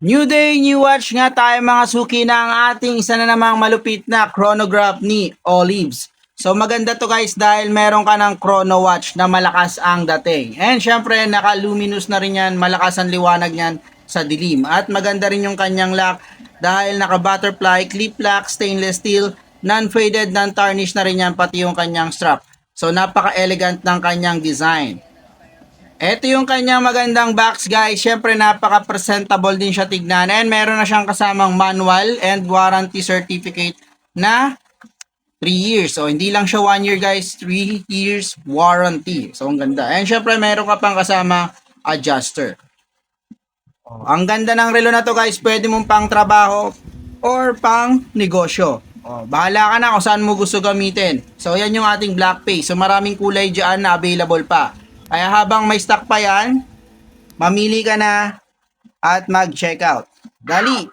New day, new watch nga tayo mga suki na ang ating isa na namang malupit na chronograph ni Olives. So maganda to guys dahil meron ka ng chrono watch na malakas ang dating. And syempre naka-luminous na rin yan, malakas ang liwanag niyan sa dilim. At maganda rin yung kanyang lock dahil naka-butterfly, clip lock, stainless steel, non-faded, non-tarnish na rin yan pati yung kanyang strap. So napaka-elegant ng kanyang design. Ito yung kanyang magandang box guys. Syempre napaka-presentable din siya tignan. And meron na siyang kasamang manual and warranty certificate na 3 years. So hindi lang siya 1 year guys, 3 years warranty. So ang ganda. And syempre meron ka pang kasama adjuster. Ang ganda ng relo na to guys. Pwede mong pang trabaho or pang negosyo. Bahala ka na kung saan mo gusto gamitin. So yan yung ating black face. So maraming kulay dyan na available pa. Kaya habang may stock pa yan, mamili ka na at mag-check out. Dali!